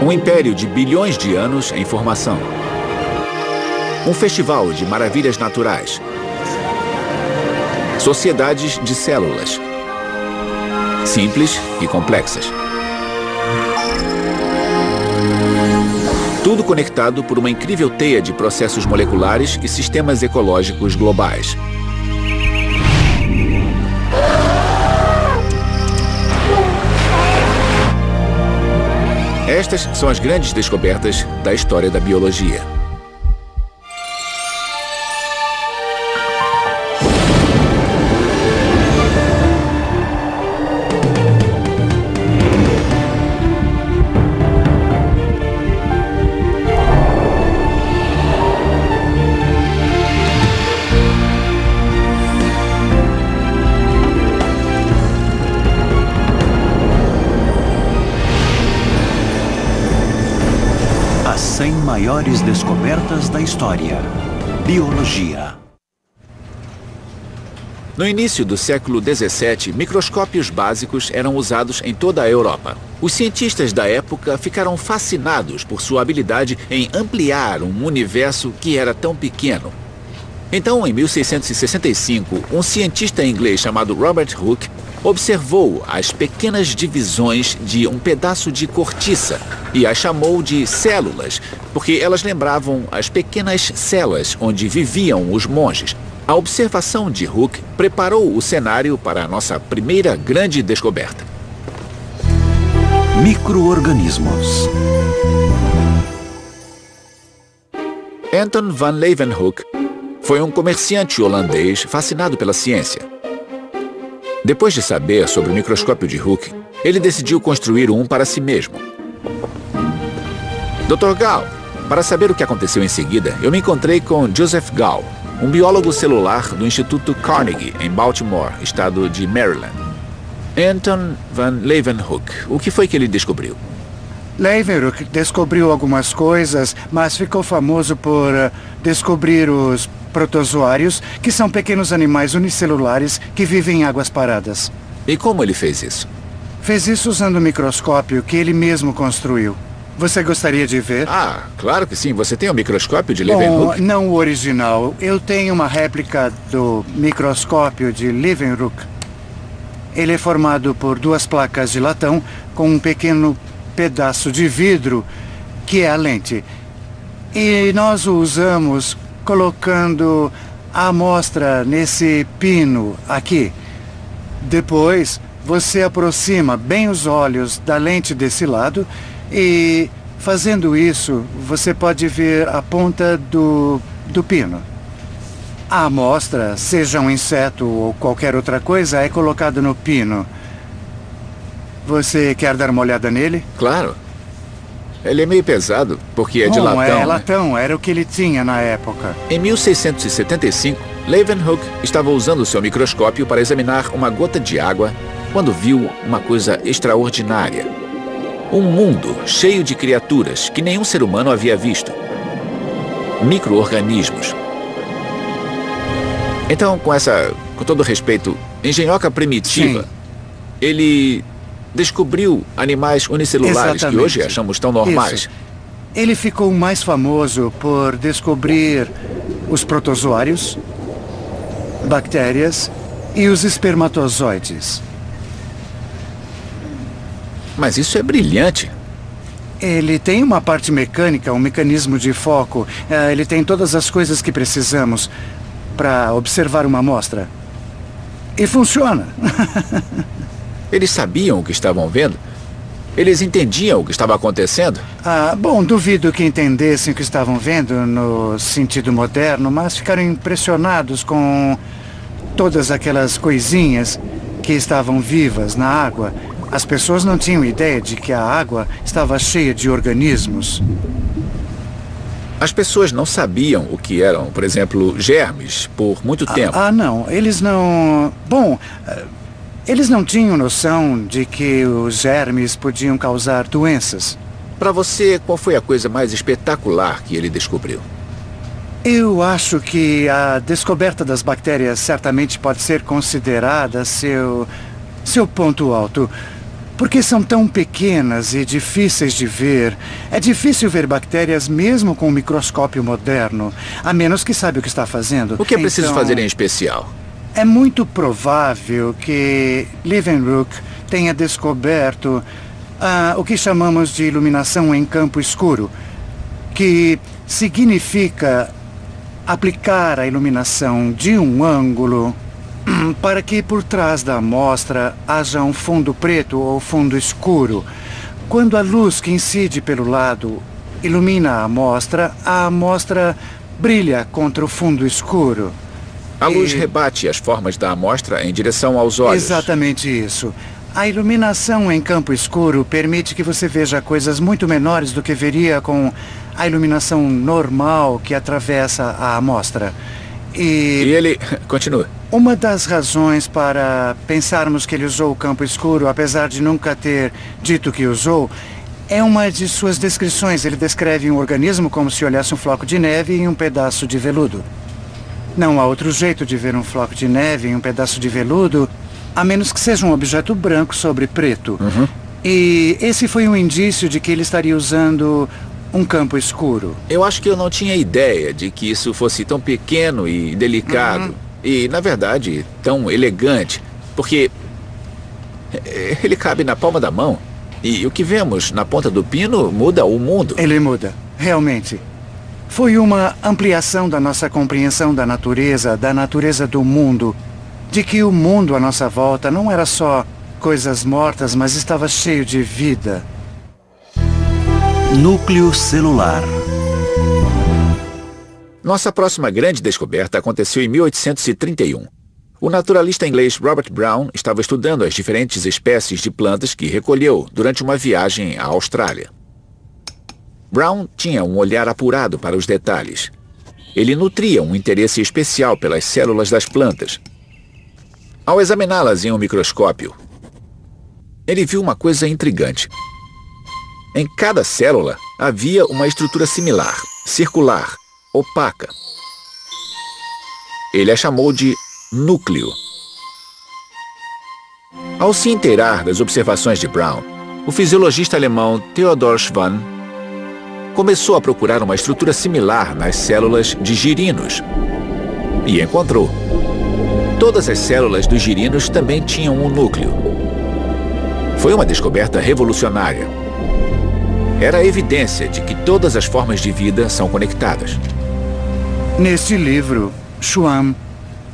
Um império de bilhões de anos em formação. Um festival de maravilhas naturais. Sociedades de células. Simples e complexas. Tudo conectado por uma incrível teia de processos moleculares e sistemas ecológicos globais. Estas são as grandes descobertas da história da biologia. As 100 maiores descobertas da história. Biologia. No início do século XVII, microscópios básicos eram usados em toda a Europa. Os cientistas da época ficaram fascinados por sua habilidade em ampliar um universo que era tão pequeno. Então, em 1665, um cientista inglês chamado Robert Hooke observou as pequenas divisões de um pedaço de cortiça e as chamou de células, porque elas lembravam as pequenas celas onde viviam os monges. A observação de Hooke preparou o cenário para a nossa primeira grande descoberta. Micro-organismos. Anton van Leeuwenhoek foi um comerciante holandês fascinado pela ciência. Depois de saber sobre o microscópio de Hooke, ele decidiu construir um para si mesmo. Dr. Gall, para saber o que aconteceu em seguida, eu me encontrei com Joseph Gall, um biólogo celular do Instituto Carnegie, em Baltimore, estado de Maryland. Anton van Leeuwenhoek, o que foi que ele descobriu? Leeuwenhoek descobriu algumas coisas, mas ficou famoso por descobrir os protozoários, que são pequenos animais unicelulares que vivem em águas paradas. E como ele fez isso? Fez isso usando um microscópio que ele mesmo construiu. Você gostaria de ver? Ah, claro que sim. Você tem um microscópio de Leeuwenhoek? Bom, não o original. Eu tenho uma réplica do microscópio de Leeuwenhoek. Ele é formado por duas placas de latão com um pequeno pedaço de vidro, que é a lente. E nós o usamos colocando a amostra nesse pino aqui. Depois, você aproxima bem os olhos da lente desse lado e, fazendo isso, você pode ver a ponta do pino. A amostra, seja um inseto ou qualquer outra coisa, é colocada no pino. Você quer dar uma olhada nele? Claro. Ele é meio pesado, porque é de latão. É latão, era o que ele tinha na época. Em 1675, Leeuwenhoek estava usando seu microscópio para examinar uma gota de água quando viu uma coisa extraordinária. Um mundo cheio de criaturas que nenhum ser humano havia visto. Micro-organismos. Então, com todo respeito, engenhoca primitiva, Sim. Ele descobriu animais unicelulares Exatamente. que hoje achamos tão normais. Isso. Ele ficou mais famoso por descobrir os protozoários, bactérias e os espermatozoides. Mas isso é brilhante. Ele tem uma parte mecânica, um mecanismo de foco. Ele tem todas as coisas que precisamos para observar uma amostra. E funciona. Eles sabiam o que estavam vendo? Eles entendiam o que estava acontecendo? Bom, duvido que entendessem o que estavam vendo no sentido moderno, mas ficaram impressionados com todas aquelas coisinhas que estavam vivas na água. As pessoas não tinham ideia de que a água estava cheia de organismos. As pessoas não sabiam o que eram, por exemplo, germes, por muito tempo. Não. Eles não... Bom, eles não tinham noção de que os germes podiam causar doenças. Para você, qual foi a coisa mais espetacular que ele descobriu? Eu acho que a descoberta das bactérias certamente pode ser considerada seu ponto alto. Porque são tão pequenas e difíceis de ver, é difícil ver bactérias mesmo com um microscópio moderno, a menos que saiba o que está fazendo. O que é preciso fazer em especial? É muito provável que Leeuwenhoek tenha descoberto o que chamamos de iluminação em campo escuro, que significa aplicar a iluminação de um ângulo para que por trás da amostra haja um fundo preto ou fundo escuro. Quando a luz que incide pelo lado ilumina a amostra brilha contra o fundo escuro. A luz rebate as formas da amostra em direção aos olhos. Exatamente isso. A iluminação em campo escuro permite que você veja coisas muito menores do que veria com a iluminação normal que atravessa a amostra. E ele... Continua. Uma das razões para pensarmos que ele usou o campo escuro, apesar de nunca ter dito que usou, é uma de suas descrições. Ele descreve um organismo como se olhasse um floco de neve em um pedaço de veludo. Não há outro jeito de ver um floco de neve em um pedaço de veludo, a menos que seja um objeto branco sobre preto. E esse foi um indício de que ele estaria usando um campo escuro. Eu acho que eu não tinha ideia de que isso fosse tão pequeno e delicado. E, na verdade, tão elegante. Porque ele cabe na palma da mão. E o que vemos na ponta do pino muda o mundo. Ele muda, realmente. Foi uma ampliação da nossa compreensão da natureza do mundo. De que o mundo à nossa volta não era só coisas mortas, mas estava cheio de vida. Núcleo celular. Nossa próxima grande descoberta aconteceu em 1831. O naturalista inglês Robert Brown estava estudando as diferentes espécies de plantas que recolheu durante uma viagem à Austrália. Brown tinha um olhar apurado para os detalhes. Ele nutria um interesse especial pelas células das plantas. Ao examiná-las em um microscópio, ele viu uma coisa intrigante. Em cada célula havia uma estrutura similar, circular, opaca. Ele a chamou de núcleo. Ao se inteirar das observações de Brown, o fisiologista alemão Theodor Schwann começou a procurar uma estrutura similar nas células de girinos. E encontrou. Todas as células dos girinos também tinham um núcleo. Foi uma descoberta revolucionária. Era a evidência de que todas as formas de vida são conectadas. Neste livro, Schwann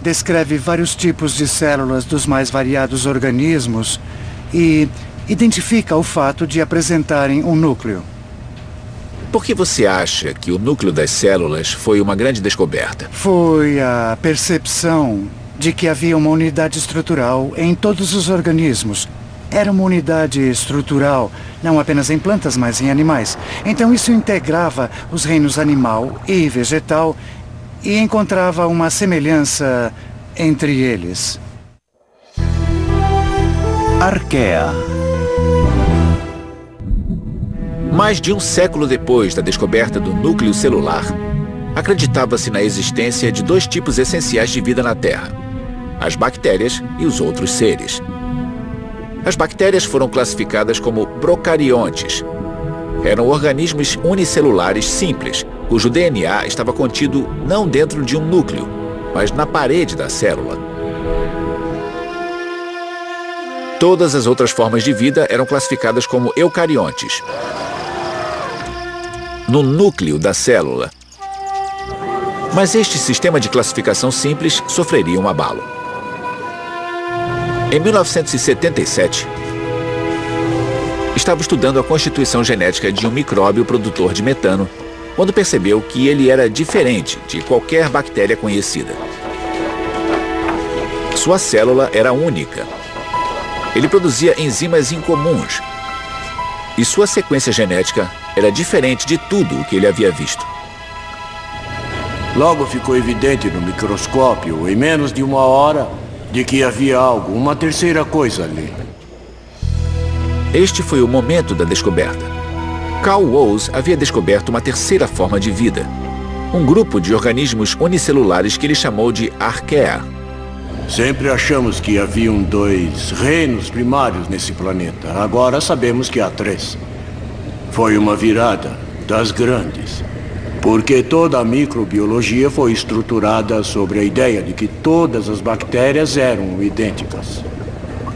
descreve vários tipos de células dos mais variados organismos e identifica o fato de apresentarem um núcleo. Por que você acha que o núcleo das células foi uma grande descoberta? Foi a percepção de que havia uma unidade estrutural em todos os organismos. Era uma unidade estrutural, não apenas em plantas, mas em animais. Então isso integrava os reinos animal e vegetal e encontrava uma semelhança entre eles. Arqueia. Mais de um século depois da descoberta do núcleo celular, acreditava-se na existência de dois tipos essenciais de vida na Terra: as bactérias e os outros seres. As bactérias foram classificadas como procariontes. Eram organismos unicelulares simples, cujo DNA estava contido não dentro de um núcleo, mas na parede da célula. Todas as outras formas de vida eram classificadas como eucariontes, no núcleo da célula. Mas este sistema de classificação simples sofreria um abalo. Em 1977, estava estudando a constituição genética de um micróbio produtor de metano, quando percebeu que ele era diferente de qualquer bactéria conhecida. Sua célula era única. Ele produzia enzimas incomuns. E sua sequência genética era diferente de tudo o que ele havia visto. Logo ficou evidente no microscópio, em menos de uma hora, de que havia algo, uma terceira coisa ali. Este foi o momento da descoberta. Carl Woese havia descoberto uma terceira forma de vida. Um grupo de organismos unicelulares que ele chamou de arqueia. Sempre achamos que haviam 2 reinos primários nesse planeta. Agora sabemos que há 3. Foi uma virada das grandes. Porque toda a microbiologia foi estruturada sobre a ideia de que todas as bactérias eram idênticas.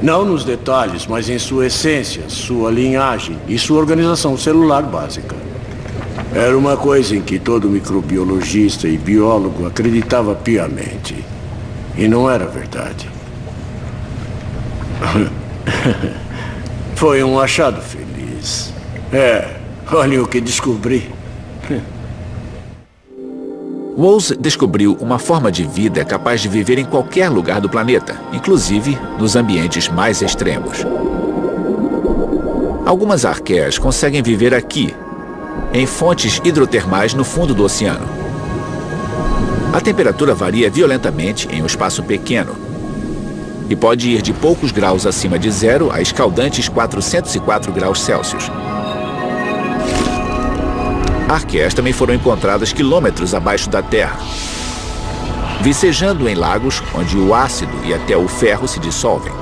Não nos detalhes, mas em sua essência, sua linhagem e sua organização celular básica. Era uma coisa em que todo microbiologista e biólogo acreditava piamente. E não era verdade. Foi um achado feliz. Olhem o que descobri. Woese descobriu uma forma de vida capaz de viver em qualquer lugar do planeta, inclusive nos ambientes mais extremos. Algumas arqueias conseguem viver aqui, em fontes hidrotermais no fundo do oceano. A temperatura varia violentamente em um espaço pequeno e pode ir de poucos graus acima de zero a escaldantes 404 graus Celsius. Arqueias também foram encontradas quilômetros abaixo da Terra, vicejando em lagos onde o ácido e até o ferro se dissolvem.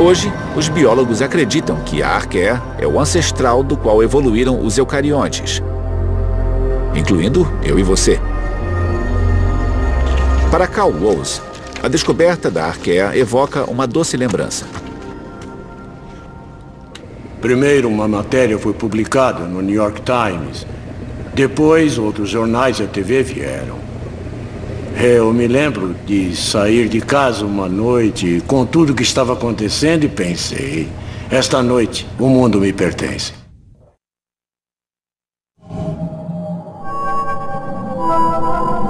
Hoje, os biólogos acreditam que a arqueia é o ancestral do qual evoluíram os eucariontes, incluindo eu e você. Para Carl Woese, a descoberta da arqueia evoca uma doce lembrança. Primeiro, uma matéria foi publicada no New York Times. Depois, outros jornais e a TV vieram. Eu me lembro de sair de casa uma noite com tudo que estava acontecendo e pensei: esta noite, o mundo me pertence.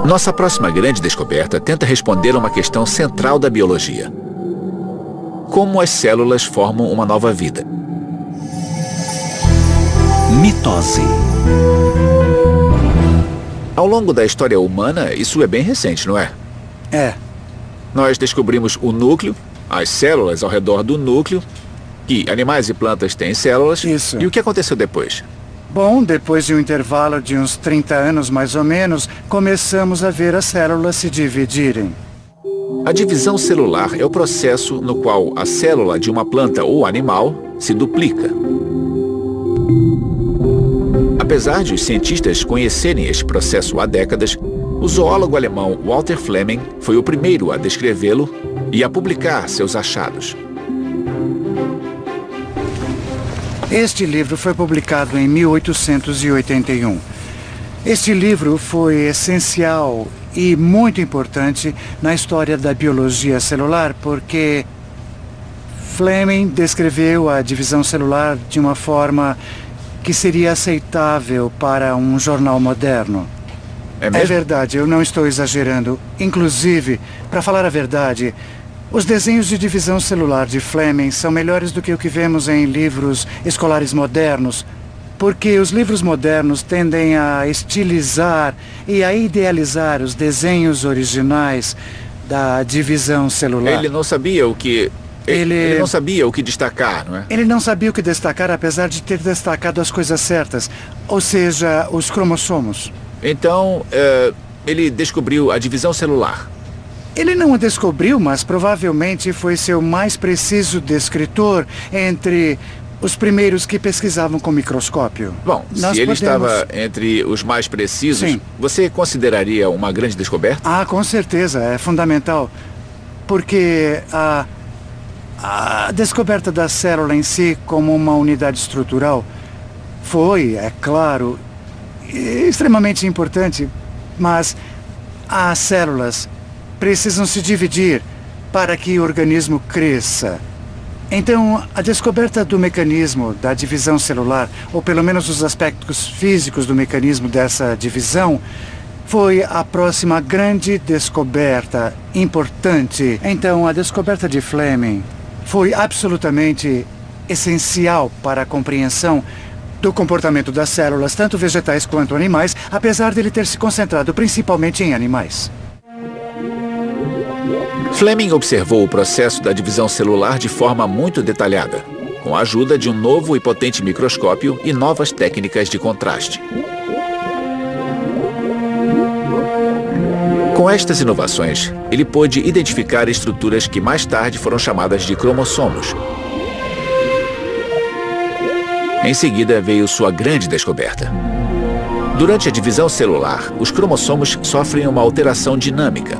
Nossa próxima grande descoberta tenta responder a uma questão central da biologia: como as células formam uma nova vida? Mitose. Ao longo da história humana, isso é bem recente, não é? É. Nós descobrimos o núcleo, as células ao redor do núcleo, que animais e plantas têm células. Isso. E o que aconteceu depois? Bom, depois de um intervalo de uns 30 anos mais ou menos, começamos a ver as células se dividirem. A divisão celular é o processo no qual a célula de uma planta ou animal se duplica. Apesar de os cientistas conhecerem este processo há décadas, o zoólogo alemão Walter Flemming foi o primeiro a descrevê-lo e a publicar seus achados. Este livro foi publicado em 1881. Este livro foi essencial e muito importante na história da biologia celular, porque Flemming descreveu a divisão celular de uma forma que seria aceitável para um jornal moderno. É mesmo? É verdade, eu não estou exagerando. Inclusive, para falar a verdade, os desenhos de divisão celular de Flemming são melhores do que o que vemos em livros escolares modernos, porque os livros modernos tendem a estilizar e a idealizar os desenhos originais da divisão celular. Ele não sabia o que... Ele não sabia o que destacar, não é? Ele não sabia o que destacar, apesar de ter destacado as coisas certas, ou seja, os cromossomos. Então, ele descobriu a divisão celular. Ele não a descobriu, mas provavelmente foi seu mais preciso descritor entre os primeiros que pesquisavam com microscópio. Bom, se ele estava entre os mais precisos, Sim. Você consideraria uma grande descoberta? Ah, com certeza, é fundamental. Porque a descoberta da célula em si como uma unidade estrutural foi, é claro, extremamente importante, mas as células precisam se dividir para que o organismo cresça. Então, a descoberta do mecanismo da divisão celular, ou pelo menos os aspectos físicos do mecanismo dessa divisão, foi a próxima grande descoberta importante. Então, a descoberta de Flemming foi absolutamente essencial para a compreensão do comportamento das células, tanto vegetais quanto animais, apesar dele ter se concentrado principalmente em animais. Flemming observou o processo da divisão celular de forma muito detalhada, com a ajuda de um novo e potente microscópio e novas técnicas de contraste. Com estas inovações, ele pôde identificar estruturas que mais tarde foram chamadas de cromossomos. Em seguida veio sua grande descoberta. Durante a divisão celular, os cromossomos sofrem uma alteração dinâmica.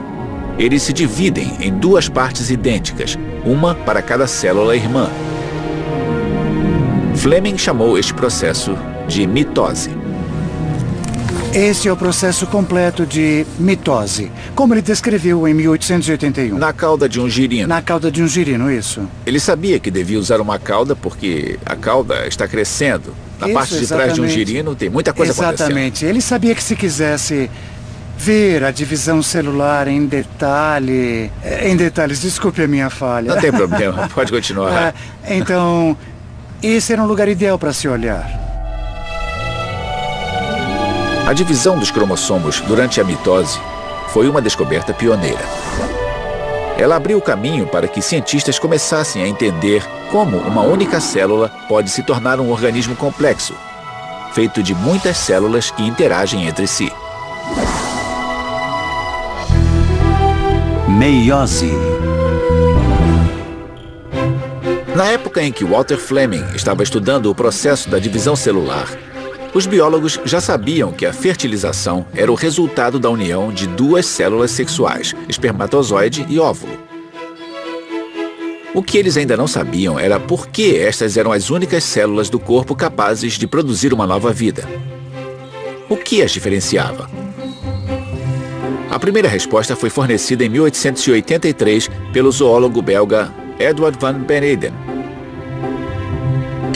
Eles se dividem em duas partes idênticas, uma para cada célula irmã. Fleming chamou este processo de mitose. Esse é o processo completo de mitose, como ele descreveu em 1881. Na cauda de um girino. Na cauda de um girino, isso. Ele sabia que devia usar uma cauda porque a cauda está crescendo. Na parte de trás de um girino tem muita coisa acontecendo. Exatamente. Ele sabia que se quisesse ver a divisão celular em detalhes, desculpe a minha falha. Não tem problema, pode continuar. Então, esse era um lugar ideal para se olhar. A divisão dos cromossomos durante a mitose foi uma descoberta pioneira. Ela abriu o caminho para que cientistas começassem a entender como uma única célula pode se tornar um organismo complexo, feito de muitas células que interagem entre si. Meiose. Na época em que Walter Fleming estava estudando o processo da divisão celular, os biólogos já sabiam que a fertilização era o resultado da união de duas células sexuais, espermatozoide e óvulo. O que eles ainda não sabiam era por que estas eram as únicas células do corpo capazes de produzir uma nova vida. O que as diferenciava? A primeira resposta foi fornecida em 1883 pelo zoólogo belga Edward van Beneden.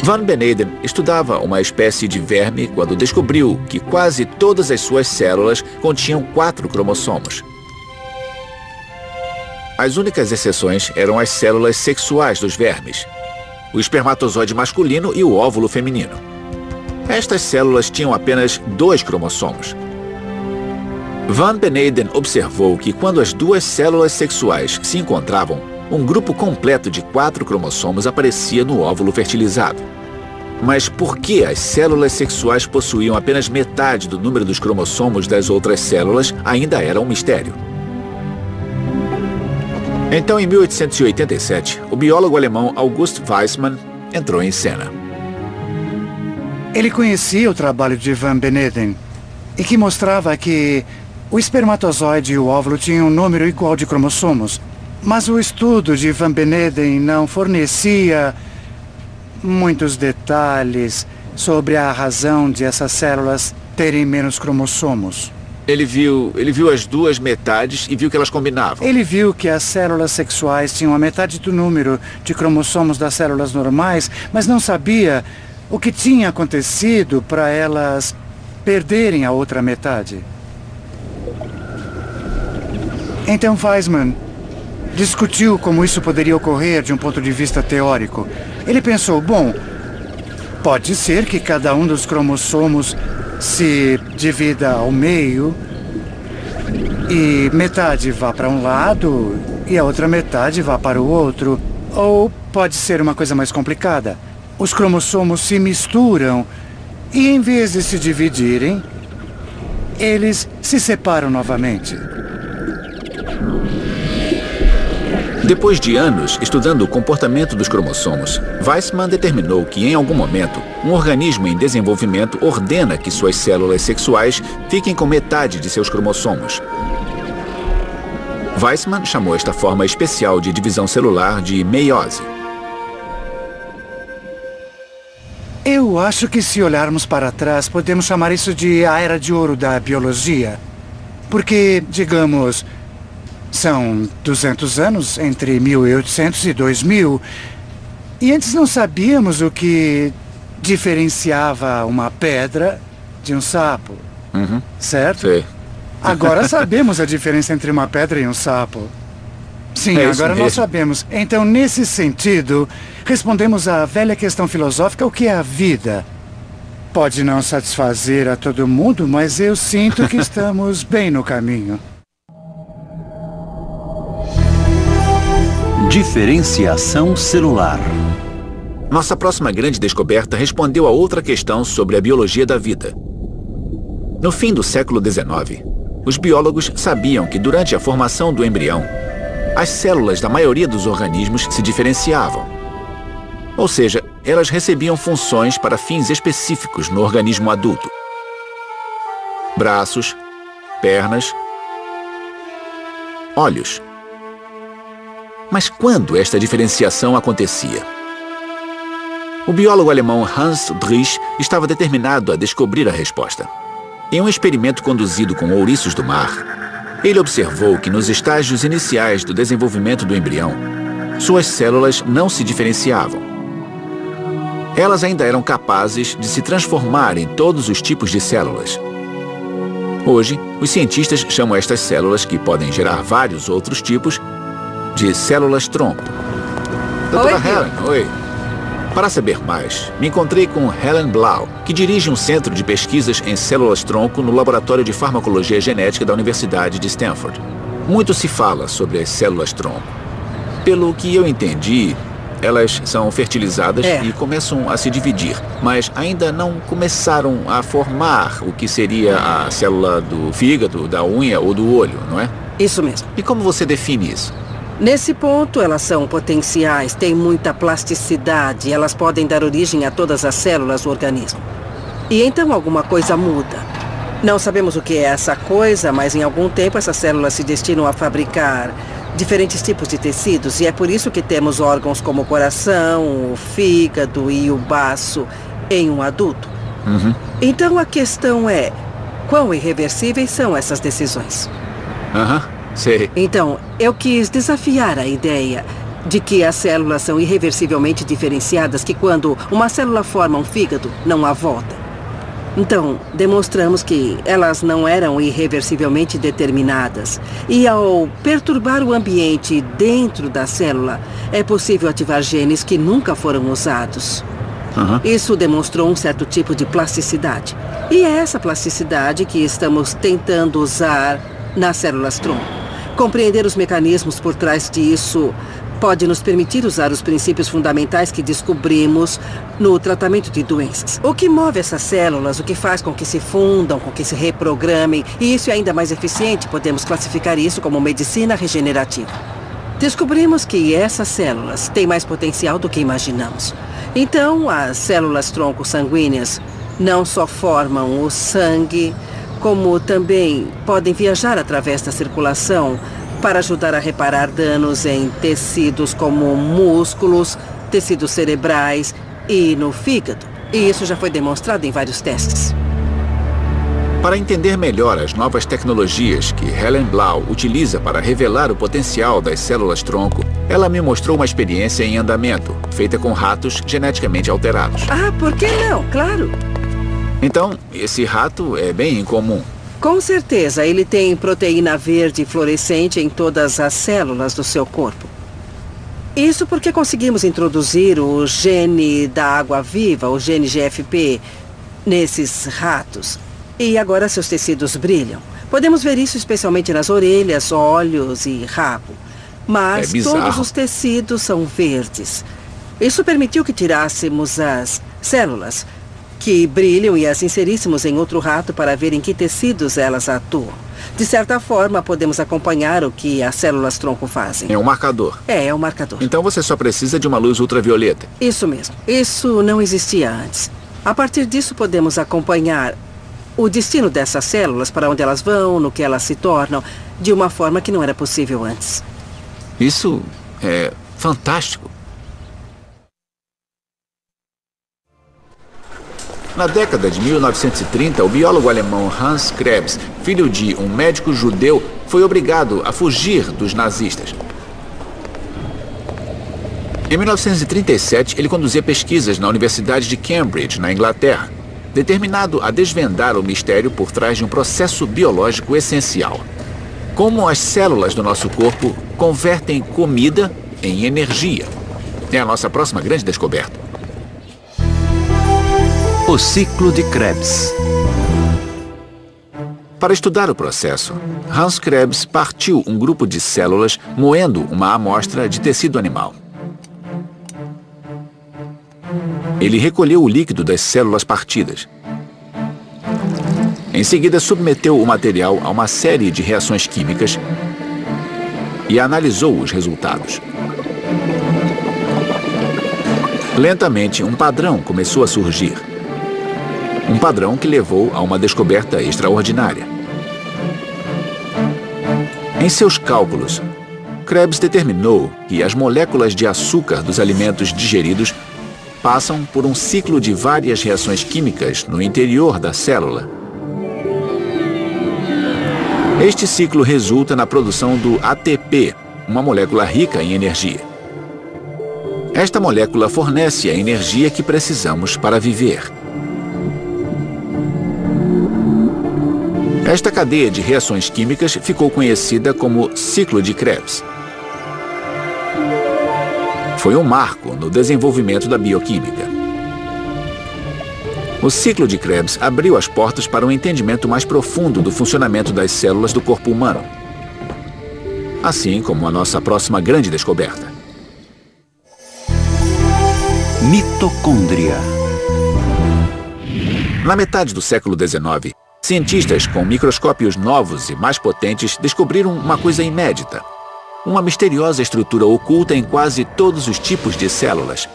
Van Beneden estudava uma espécie de verme quando descobriu que quase todas as suas células continham 4 cromossomos. As únicas exceções eram as células sexuais dos vermes, o espermatozoide masculino e o óvulo feminino. Estas células tinham apenas 2 cromossomos. Van Beneden observou que quando as duas células sexuais se encontravam, um grupo completo de 4 cromossomos aparecia no óvulo fertilizado. Mas por que as células sexuais possuíam apenas metade do número dos cromossomos das outras células ainda era um mistério. Então, em 1887, o biólogo alemão August Weismann entrou em cena. Ele conhecia o trabalho de Van Beneden e que mostrava que o espermatozoide e o óvulo tinham um número igual de cromossomos. Mas o estudo de Van Beneden não fornecia muitos detalhes sobre a razão de essas células terem menos cromossomos. Ele viu as duas metades e viu que elas combinavam. Ele viu que as células sexuais tinham a metade do número de cromossomos das células normais, mas não sabia o que tinha acontecido para elas perderem a outra metade. Então Weismann discutiu como isso poderia ocorrer de um ponto de vista teórico. Ele pensou, bom, pode ser que cada um dos cromossomos se divida ao meio e metade vá para um lado e a outra metade vá para o outro. Ou pode ser uma coisa mais complicada. Os cromossomos se misturam e, em vez de se dividirem, eles se separam novamente. Depois de anos estudando o comportamento dos cromossomos, Weismann determinou que, em algum momento, um organismo em desenvolvimento ordena que suas células sexuais fiquem com metade de seus cromossomos. Weismann chamou esta forma especial de divisão celular de meiose. Eu acho que, se olharmos para trás, podemos chamar isso de a era de ouro da biologia. Porque, digamos, são 200 anos, entre 1800 e 2000. E antes não sabíamos o que diferenciava uma pedra de um sapo. Certo? Sim. Agora sabemos a diferença entre uma pedra e um sapo. Sim, agora nós sabemos. Então, nesse sentido, respondemos à velha questão filosófica: o que é a vida? Pode não satisfazer a todo mundo, mas eu sinto que estamos bem no caminho. Diferenciação celular. Nossa próxima grande descoberta respondeu a outra questão sobre a biologia da vida. No fim do século XIX, os biólogos sabiam que durante a formação do embrião, as células da maioria dos organismos se diferenciavam. Ou seja, elas recebiam funções para fins específicos no organismo adulto. Braços, pernas, olhos. Mas quando esta diferenciação acontecia? O biólogo alemão Hans Driesch estava determinado a descobrir a resposta. Em um experimento conduzido com ouriços do mar, ele observou que nos estágios iniciais do desenvolvimento do embrião, suas células não se diferenciavam. Elas ainda eram capazes de se transformar em todos os tipos de células. Hoje, os cientistas chamam estas células, que podem gerar vários outros tipos, de células-tronco. Doutora Helen, oi. Para saber mais, me encontrei com Helen Blau, que dirige um centro de pesquisas em células-tronco no Laboratório de Farmacologia Genética da Universidade de Stanford. Muito se fala sobre as células-tronco. Pelo que eu entendi, elas são fertilizadas e começam a se dividir, mas ainda não começaram a formar o que seria a célula do fígado, da unha ou do olho, não é? Isso mesmo. E como você define isso? Nesse ponto, elas são potenciais, têm muita plasticidade, elas podem dar origem a todas as células do organismo. E então alguma coisa muda. Não sabemos o que é essa coisa, mas em algum tempo essas células se destinam a fabricar diferentes tipos de tecidos, e é por isso que temos órgãos como o coração, o fígado e o baço em um adulto. Então a questão é, quão irreversíveis são essas decisões? Sei. Então, eu quis desafiar a ideia de que as células são irreversivelmente diferenciadas, que quando uma célula forma um fígado, não há volta. Então, demonstramos que elas não eram irreversivelmente determinadas. E ao perturbar o ambiente dentro da célula, é possível ativar genes que nunca foram usados. Isso demonstrou um certo tipo de plasticidade. E é essa plasticidade que estamos tentando usar nas células-tronco. Compreender os mecanismos por trás disso pode nos permitir usar os princípios fundamentais que descobrimos no tratamento de doenças. O que move essas células, o que faz com que se fundam, com que se reprogramem, e isso é ainda mais eficiente, podemos classificar isso como medicina regenerativa. Descobrimos que essas células têm mais potencial do que imaginamos. Então, as células-tronco sanguíneas não só formam o sangue, como também podem viajar através da circulação para ajudar a reparar danos em tecidos como músculos, tecidos cerebrais e no fígado. E isso já foi demonstrado em vários testes. Para entender melhor as novas tecnologias que Helen Blau utiliza para revelar o potencial das células-tronco, ela me mostrou uma experiência em andamento, feita com ratos geneticamente alterados. Por que não? Claro. Então, esse rato é bem incomum. Com certeza, ele tem proteína verde fluorescente em todas as células do seu corpo. Isso porque conseguimos introduzir o gene da água-viva, o gene GFP, nesses ratos. E agora seus tecidos brilham. Podemos ver isso especialmente nas orelhas, olhos e rabo. Mas todos os tecidos são verdes. Isso permitiu que tirássemos as células que brilham e as inseríssemos em outro rato para ver em que tecidos elas atuam. De certa forma, podemos acompanhar o que as células-tronco fazem. É um marcador. É um marcador. Então você só precisa de uma luz ultravioleta. Isso mesmo. Isso não existia antes. A partir disso, podemos acompanhar o destino dessas células, para onde elas vão, no que elas se tornam, de uma forma que não era possível antes. Isso é fantástico. Na década de 1930, o biólogo alemão Hans Krebs, filho de um médico judeu, foi obrigado a fugir dos nazistas. Em 1937, ele conduzia pesquisas na Universidade de Cambridge, na Inglaterra, determinado a desvendar o mistério por trás de um processo biológico essencial. Como as células do nosso corpo convertem comida em energia. É a nossa próxima grande descoberta. O ciclo de Krebs. Para estudar o processo, Hans Krebs partiu um grupo de células moendo uma amostra de tecido animal. Ele recolheu o líquido das células partidas. Em seguida, submeteu o material a uma série de reações químicas e analisou os resultados. Lentamente, um padrão começou a surgir. Um padrão que levou a uma descoberta extraordinária. Em seus cálculos, Krebs determinou que as moléculas de açúcar dos alimentos digeridos passam por um ciclo de várias reações químicas no interior da célula. Este ciclo resulta na produção do ATP, uma molécula rica em energia. Esta molécula fornece a energia que precisamos para viver. Esta cadeia de reações químicas ficou conhecida como ciclo de Krebs. Foi um marco no desenvolvimento da bioquímica. O ciclo de Krebs abriu as portas para um entendimento mais profundo do funcionamento das células do corpo humano, assim como a nossa próxima grande descoberta. Mitocôndria. Na metade do século XIX, cientistas com microscópios novos e mais potentes descobriram uma coisa inédita. Uma misteriosa estrutura oculta em quase todos os tipos de células.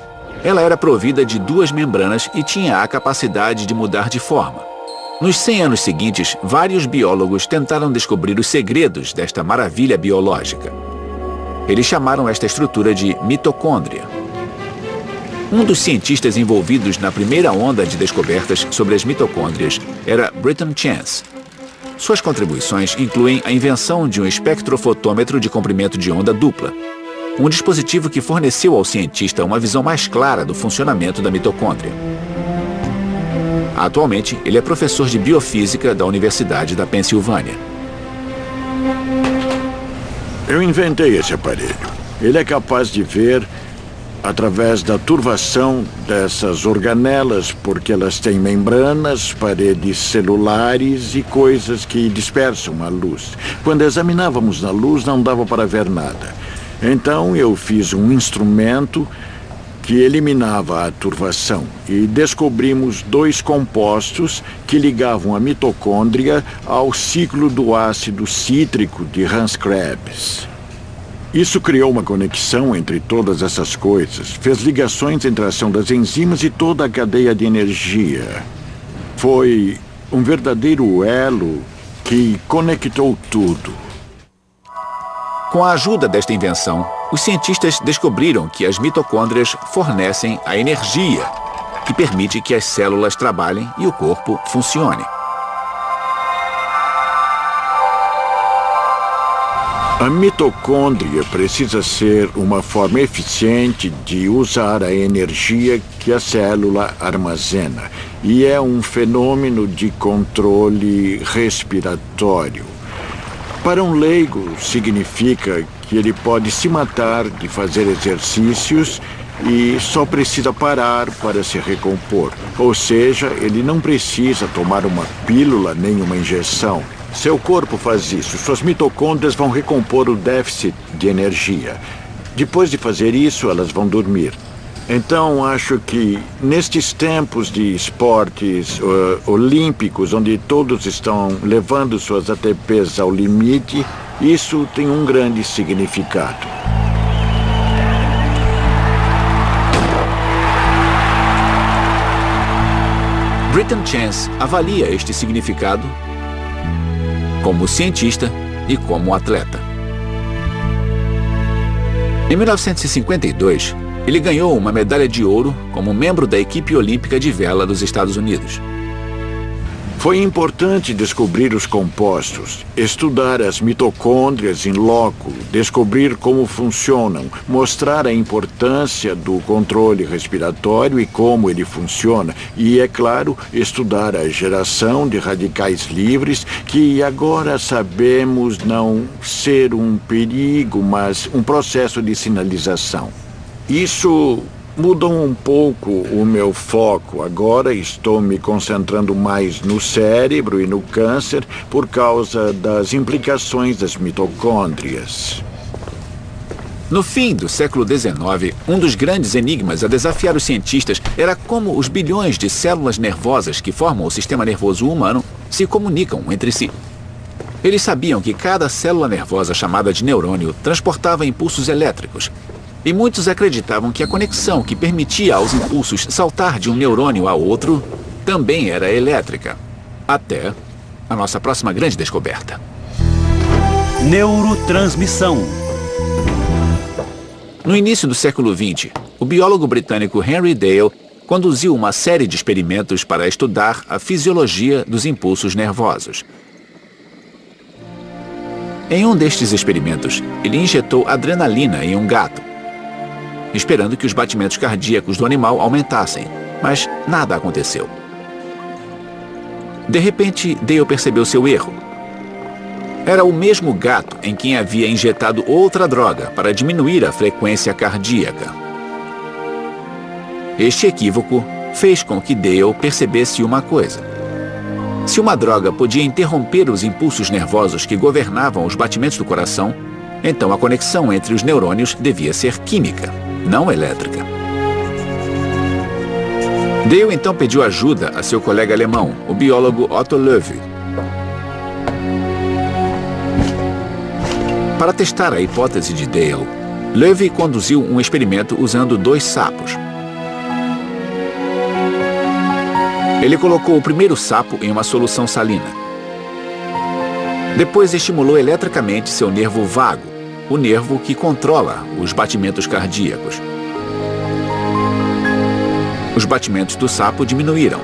Ela era provida de duas membranas e tinha a capacidade de mudar de forma. Nos 100 anos seguintes, vários biólogos tentaram descobrir os segredos desta maravilha biológica. Eles chamaram esta estrutura de mitocôndria. Um dos cientistas envolvidos na primeira onda de descobertas sobre as mitocôndrias era Britton Chance. Suas contribuições incluem a invenção de um espectrofotômetro de comprimento de onda dupla, um dispositivo que forneceu ao cientista uma visão mais clara do funcionamento da mitocôndria. Atualmente, ele é professor de biofísica da Universidade da Pensilvânia. Eu inventei esse aparelho. Ele é capaz de ver através da turvação dessas organelas, porque elas têm membranas, paredes celulares e coisas que dispersam a luz. Quando examinávamos na luz, não dava para ver nada. Então eu fiz um instrumento que eliminava a turvação e descobrimos dois compostos que ligavam a mitocôndria ao ciclo do ácido cítrico de Hans Krebs. Isso criou uma conexão entre todas essas coisas, fez ligações entre a ação das enzimas e toda a cadeia de energia. Foi um verdadeiro elo que conectou tudo. Com a ajuda desta invenção, os cientistas descobriram que as mitocôndrias fornecem a energia que permite que as células trabalhem e o corpo funcione. A mitocôndria precisa ser uma forma eficiente de usar a energia que a célula armazena, e é um fenômeno de controle respiratório. Para um leigo, significa que ele pode se matar de fazer exercícios e só precisa parar para se recompor. Ou seja, ele não precisa tomar uma pílula nem uma injeção. Seu corpo faz isso. Suas mitocôndrias vão recompor o déficit de energia. Depois de fazer isso, elas vão dormir. Então, acho que nestes tempos de esportes olímpicos, onde todos estão levando suas ATPs ao limite, isso tem um grande significado. Britton Chance avalia este significado como cientista e como atleta. Em 1952, ele ganhou uma medalha de ouro como membro da equipe olímpica de vela dos Estados Unidos. Foi importante descobrir os compostos, estudar as mitocôndrias em loco, descobrir como funcionam, mostrar a importância do controle respiratório e como ele funciona, e, é claro, estudar a geração de radicais livres, que agora sabemos não ser um perigo, mas um processo de sinalização. Isso mudou um pouco o meu foco. Agora estou me concentrando mais no cérebro e no câncer por causa das implicações das mitocôndrias. No fim do século XIX, um dos grandes enigmas a desafiar os cientistas era como os bilhões de células nervosas que formam o sistema nervoso humano se comunicam entre si. Eles sabiam que cada célula nervosa chamada de neurônio transportava impulsos elétricos. E muitos acreditavam que a conexão que permitia aos impulsos saltar de um neurônio a outro também era elétrica. Até a nossa próxima grande descoberta. Neurotransmissão. No início do século XX, o biólogo britânico Henry Dale conduziu uma série de experimentos para estudar a fisiologia dos impulsos nervosos. Em um destes experimentos, ele injetou adrenalina em um gato, esperando que os batimentos cardíacos do animal aumentassem, mas nada aconteceu. De repente, Dale percebeu seu erro. Era o mesmo gato em quem havia injetado outra droga para diminuir a frequência cardíaca. Este equívoco fez com que Dale percebesse uma coisa. Se uma droga podia interromper os impulsos nervosos que governavam os batimentos do coração, então a conexão entre os neurônios devia ser química, não elétrica. Dale então pediu ajuda a seu colega alemão, o biólogo Otto Loewi. Para testar a hipótese de Dale, Loewi conduziu um experimento usando 2 sapos. Ele colocou o primeiro sapo em uma solução salina. Depois estimulou eletricamente seu nervo vago, o nervo que controla os batimentos cardíacos. Os batimentos do sapo diminuíram.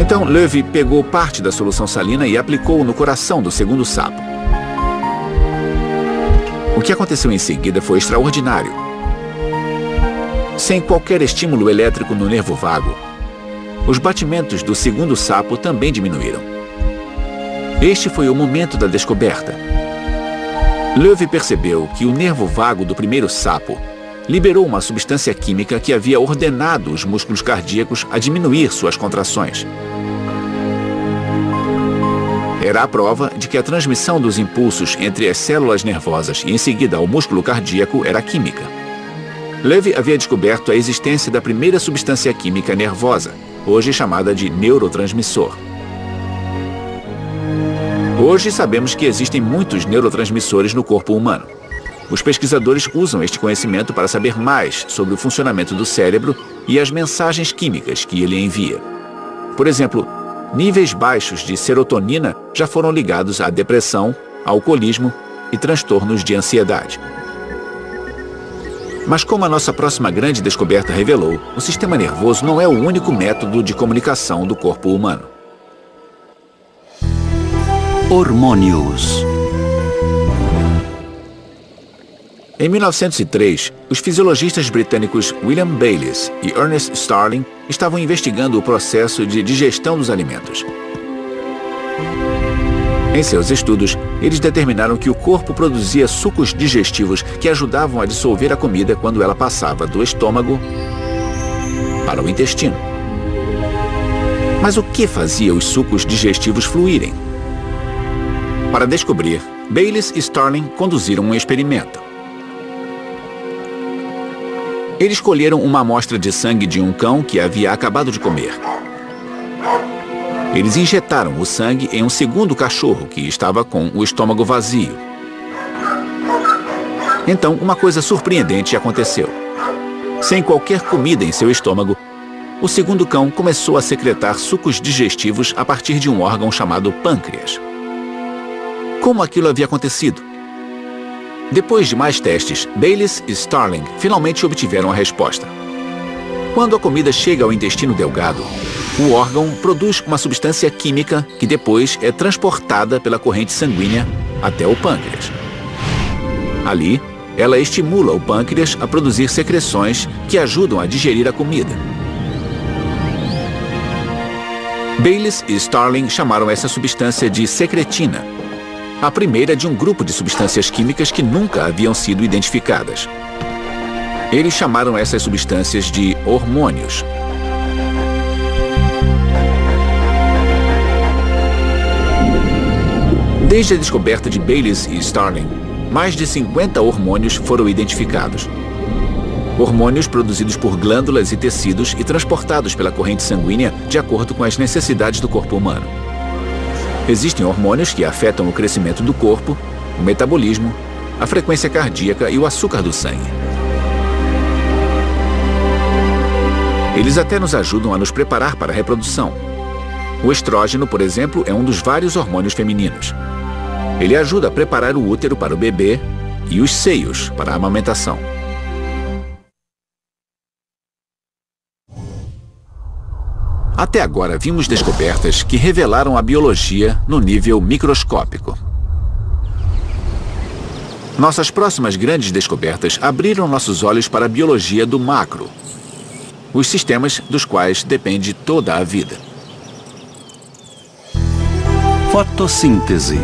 Então, Loewi pegou parte da solução salina e aplicou no coração do segundo sapo. O que aconteceu em seguida foi extraordinário. Sem qualquer estímulo elétrico no nervo vago, os batimentos do segundo sapo também diminuíram. Este foi o momento da descoberta. Loewi percebeu que o nervo vago do primeiro sapo liberou uma substância química que havia ordenado os músculos cardíacos a diminuir suas contrações. Era a prova de que a transmissão dos impulsos entre as células nervosas e em seguida ao músculo cardíaco era química. Loewi havia descoberto a existência da primeira substância química nervosa, hoje chamada de neurotransmissor. Hoje sabemos que existem muitos neurotransmissores no corpo humano. Os pesquisadores usam este conhecimento para saber mais sobre o funcionamento do cérebro e as mensagens químicas que ele envia. Por exemplo, níveis baixos de serotonina já foram ligados à depressão, alcoolismo e transtornos de ansiedade. Mas como a nossa próxima grande descoberta revelou, o sistema nervoso não é o único método de comunicação do corpo humano. Hormônios. Em 1903, os fisiologistas britânicos William Bayliss e Ernest Starling estavam investigando o processo de digestão dos alimentos. Em seus estudos, eles determinaram que o corpo produzia sucos digestivos que ajudavam a dissolver a comida quando ela passava do estômago para o intestino. Mas o que fazia os sucos digestivos fluírem? Para descobrir, Bayliss e Starling conduziram um experimento. Eles colheram uma amostra de sangue de um cão que havia acabado de comer. Eles injetaram o sangue em um segundo cachorro que estava com o estômago vazio. Então, uma coisa surpreendente aconteceu. Sem qualquer comida em seu estômago, o segundo cão começou a secretar sucos digestivos a partir de um órgão chamado pâncreas. Como aquilo havia acontecido? Depois de mais testes, Bayliss e Starling finalmente obtiveram a resposta. Quando a comida chega ao intestino delgado, o órgão produz uma substância química que depois é transportada pela corrente sanguínea até o pâncreas. Ali, ela estimula o pâncreas a produzir secreções que ajudam a digerir a comida. Bayliss e Starling chamaram essa substância de secretina, a primeira de um grupo de substâncias químicas que nunca haviam sido identificadas. Eles chamaram essas substâncias de hormônios. Desde a descoberta de Bayliss e Starling, mais de 50 hormônios foram identificados. Hormônios produzidos por glândulas e tecidos e transportados pela corrente sanguínea de acordo com as necessidades do corpo humano. Existem hormônios que afetam o crescimento do corpo, o metabolismo, a frequência cardíaca e o açúcar do sangue. Eles até nos ajudam a nos preparar para a reprodução. O estrógeno, por exemplo, é um dos vários hormônios femininos. Ele ajuda a preparar o útero para o bebê e os seios para a amamentação. Até agora, vimos descobertas que revelaram a biologia no nível microscópico. Nossas próximas grandes descobertas abriram nossos olhos para a biologia do macro, os sistemas dos quais depende toda a vida. Fotossíntese.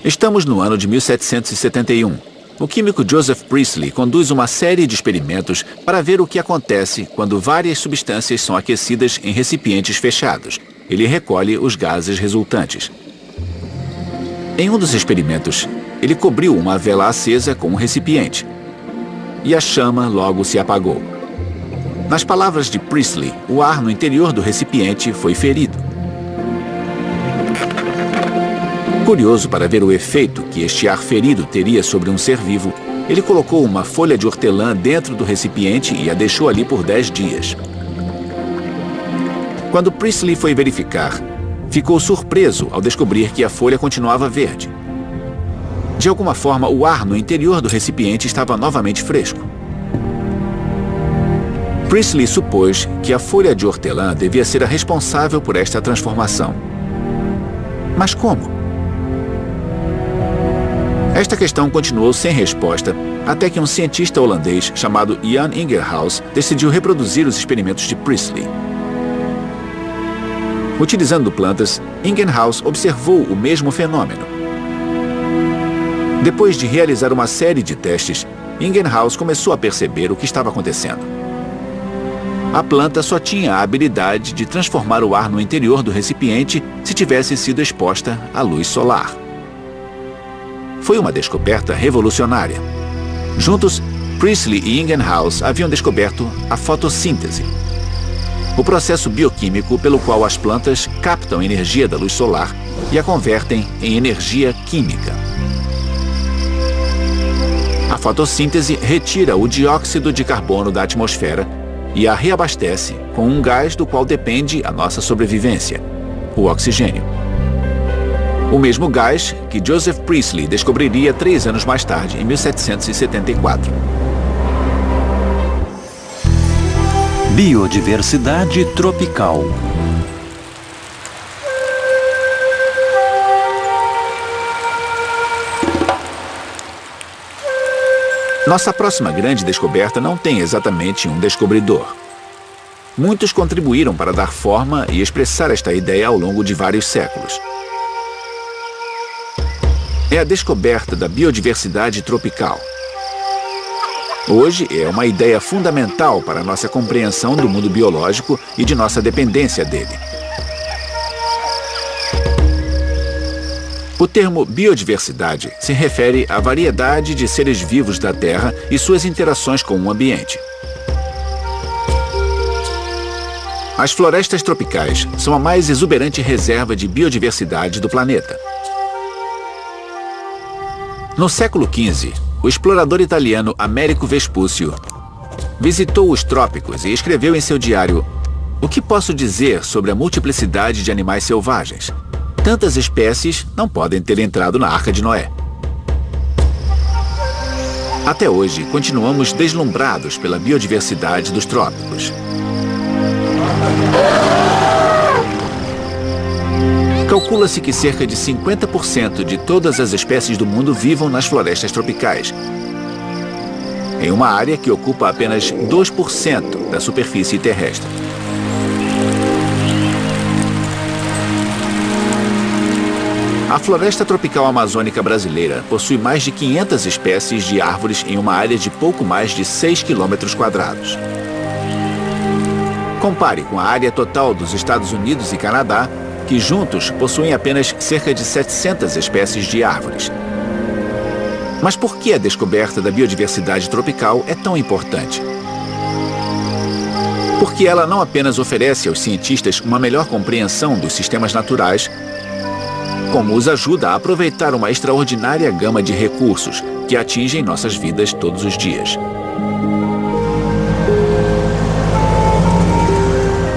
Estamos no ano de 1771. O químico Joseph Priestley conduz uma série de experimentos para ver o que acontece quando várias substâncias são aquecidas em recipientes fechados. Ele recolhe os gases resultantes. Em um dos experimentos, ele cobriu uma vela acesa com um recipiente. E a chama logo se apagou. Nas palavras de Priestley, o ar no interior do recipiente foi ferido. Curioso para ver o efeito que este ar ferido teria sobre um ser vivo, ele colocou uma folha de hortelã dentro do recipiente e a deixou ali por 10 dias. Quando Priestley foi verificar, ficou surpreso ao descobrir que a folha continuava verde. De alguma forma, o ar no interior do recipiente estava novamente fresco. Priestley supôs que a folha de hortelã devia ser a responsável por esta transformação. Mas como? Esta questão continuou sem resposta, até que um cientista holandês chamado Jan Ingenhousz decidiu reproduzir os experimentos de Priestley. Utilizando plantas, Ingenhousz observou o mesmo fenômeno. Depois de realizar uma série de testes, Ingenhousz começou a perceber o que estava acontecendo. A planta só tinha a habilidade de transformar o ar no interior do recipiente se tivesse sido exposta à luz solar. Foi uma descoberta revolucionária. Juntos, Priestley e Ingenhousz haviam descoberto a fotossíntese, o processo bioquímico pelo qual as plantas captam energia da luz solar e a convertem em energia química. A fotossíntese retira o dióxido de carbono da atmosfera e a reabastece com um gás do qual depende a nossa sobrevivência, o oxigênio. O mesmo gás que Joseph Priestley descobriria 3 anos mais tarde, em 1774. Biodiversidade tropical. Nossa próxima grande descoberta não tem exatamente um descobridor. Muitos contribuíram para dar forma e expressar esta ideia ao longo de vários séculos. É a descoberta da biodiversidade tropical. Hoje é uma ideia fundamental para a nossa compreensão do mundo biológico e de nossa dependência dele. O termo biodiversidade se refere à variedade de seres vivos da Terra e suas interações com o ambiente. As florestas tropicais são a mais exuberante reserva de biodiversidade do planeta. No século XV, o explorador italiano Américo Vespúcio visitou os trópicos e escreveu em seu diário: "O que posso dizer sobre a multiplicidade de animais selvagens? Tantas espécies não podem ter entrado na Arca de Noé." Até hoje, continuamos deslumbrados pela biodiversidade dos trópicos. Calcula-se que cerca de 50% de todas as espécies do mundo vivam nas florestas tropicais, em uma área que ocupa apenas 2% da superfície terrestre. A floresta tropical amazônica brasileira possui mais de 500 espécies de árvores em uma área de pouco mais de 6 km². Compare com a área total dos Estados Unidos e Canadá que juntos possuem apenas cerca de 700 espécies de árvores. Mas por que a descoberta da biodiversidade tropical é tão importante? Porque ela não apenas oferece aos cientistas uma melhor compreensão dos sistemas naturais, como os ajuda a aproveitar uma extraordinária gama de recursos que atingem nossas vidas todos os dias.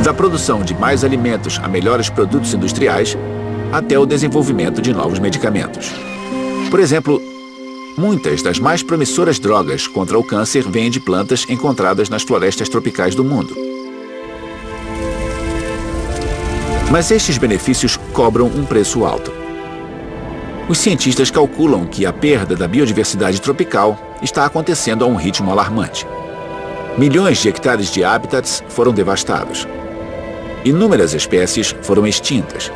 Da produção de mais alimentos a melhores produtos industriais, até o desenvolvimento de novos medicamentos. Por exemplo, muitas das mais promissoras drogas contra o câncer vêm de plantas encontradas nas florestas tropicais do mundo. Mas estes benefícios cobram um preço alto. Os cientistas calculam que a perda da biodiversidade tropical está acontecendo a um ritmo alarmante. Milhões de hectares de hábitats foram devastados. Inúmeras espécies foram extintas.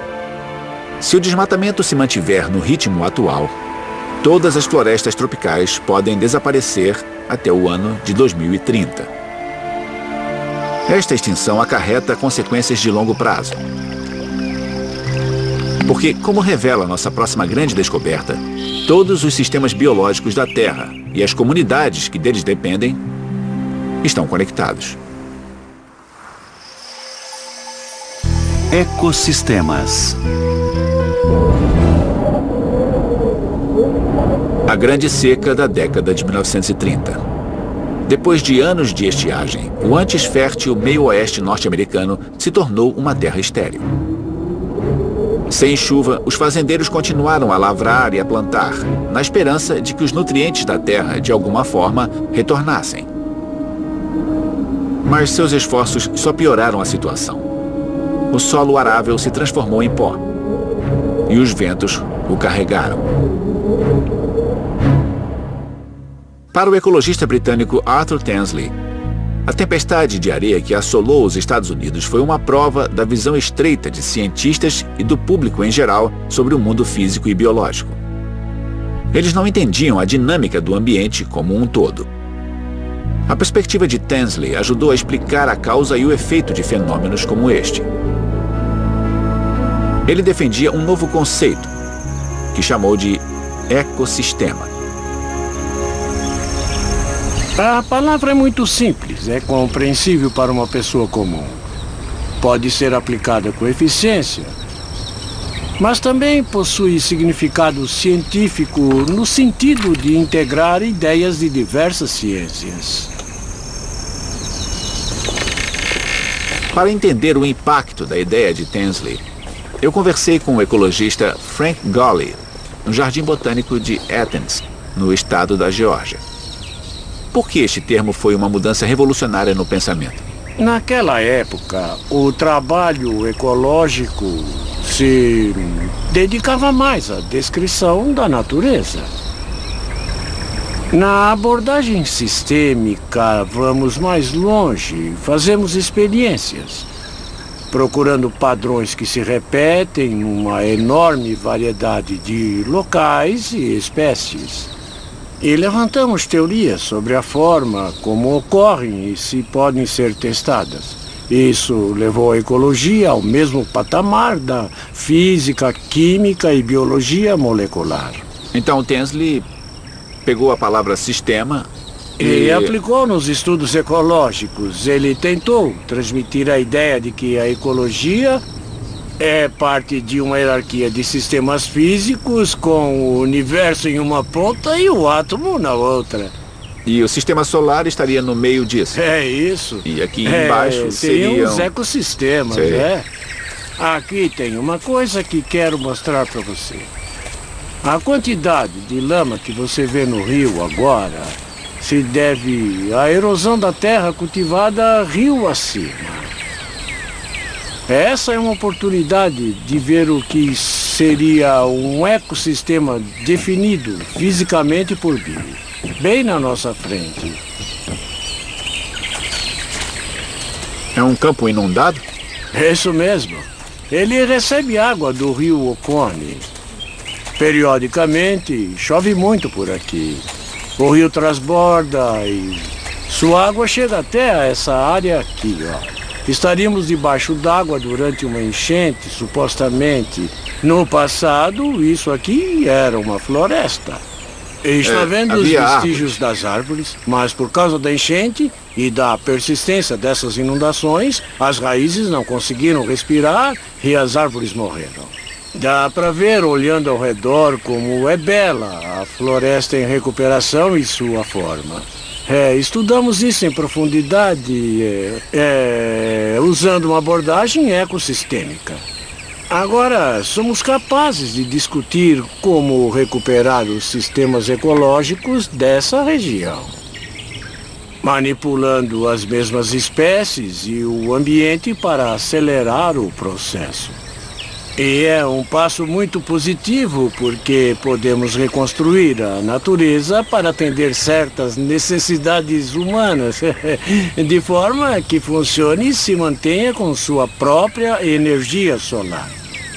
Se o desmatamento se mantiver no ritmo atual, todas as florestas tropicais podem desaparecer até o ano de 2030. Esta extinção acarreta consequências de longo prazo. Porque, como revela nossa próxima grande descoberta, todos os sistemas biológicos da Terra e as comunidades que deles dependem estão conectados. Ecossistemas. A grande seca da década de 1930. Depois de anos de estiagem, o antes fértil meio-oeste norte-americano se tornou uma terra estéril. Sem chuva, os fazendeiros continuaram a lavrar e a plantar, na esperança de que os nutrientes da terra, de alguma forma, retornassem. Mas seus esforços só pioraram a situação. O solo arável se transformou em pó, e os ventos o carregaram. Para o ecologista britânico Arthur Tansley, a tempestade de areia que assolou os Estados Unidos foi uma prova da visão estreita de cientistas e do público em geral sobre o mundo físico e biológico. Eles não entendiam a dinâmica do ambiente como um todo. A perspectiva de Tansley ajudou a explicar a causa e o efeito de fenômenos como este. Ele defendia um novo conceito, que chamou de ecossistema. A palavra é muito simples, é compreensível para uma pessoa comum. Pode ser aplicada com eficiência, mas também possui significado científico no sentido de integrar ideias de diversas ciências. Para entender o impacto da ideia de Tansley, eu conversei com o ecologista Frank Gawley, no Jardim Botânico de Athens, no estado da Geórgia. Por que este termo foi uma mudança revolucionária no pensamento? Naquela época, o trabalho ecológico se dedicava mais à descrição da natureza. Na abordagem sistêmica, vamos mais longe, fazemos experiências, procurando padrões que se repetem numa enorme variedade de locais e espécies. E levantamos teorias sobre a forma como ocorrem e se podem ser testadas. Isso levou a ecologia ao mesmo patamar da física, química e biologia molecular. Então Tansley pegou a palavra sistema e aplicou nos estudos ecológicos. Ele tentou transmitir a ideia de que a ecologia é parte de uma hierarquia de sistemas físicos com o universo em uma ponta e o átomo na outra. E o sistema solar estaria no meio disso. É isso. E aqui embaixo seriam os ecossistemas, né? Aqui tem uma coisa que quero mostrar para você. A quantidade de lama que você vê no rio agora se deve à erosão da terra cultivada rio acima. Essa é uma oportunidade de ver o que seria um ecossistema definido fisicamente por Bill, bem na nossa frente. É um campo inundado? É isso mesmo. Ele recebe água do rio Oconee. Periodicamente, chove muito por aqui. O rio transborda e sua água chega até essa área aqui, ó. estaríamos debaixo d'água durante uma enchente, supostamente. No passado, isso aqui era uma floresta. Está vendo os vestígios das árvores, mas por causa da enchente e da persistência dessas inundações, as raízes não conseguiram respirar e as árvores morreram. Dá para ver, olhando ao redor, como é bela a floresta em recuperação e sua forma. Estudamos isso em profundidade, usando uma abordagem ecossistêmica. Agora, somos capazes de discutir como recuperar os sistemas ecológicos dessa região, manipulando as mesmas espécies e o ambiente para acelerar o processo. E é um passo muito positivo porque podemos reconstruir a natureza para atender certas necessidades humanas, de forma que funcione e se mantenha com sua própria energia solar.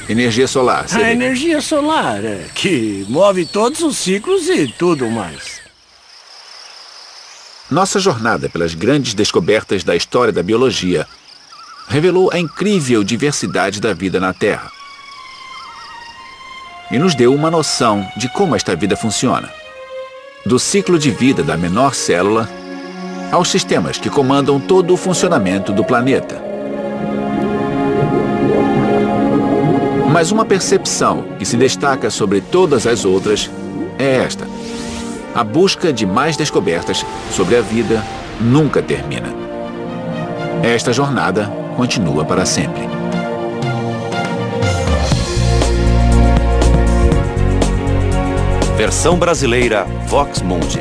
Energia solar, A energia solar, que move todos os ciclos e tudo mais. Nossa jornada pelas grandes descobertas da história da biologia revelou a incrível diversidade da vida na Terra. E nos deu uma noção de como esta vida funciona. Do ciclo de vida da menor célula aos sistemas que comandam todo o funcionamento do planeta. Mas uma percepção que se destaca sobre todas as outras é esta: a busca de mais descobertas sobre a vida nunca termina. Esta jornada continua para sempre. Versão brasileira Vox Mundi.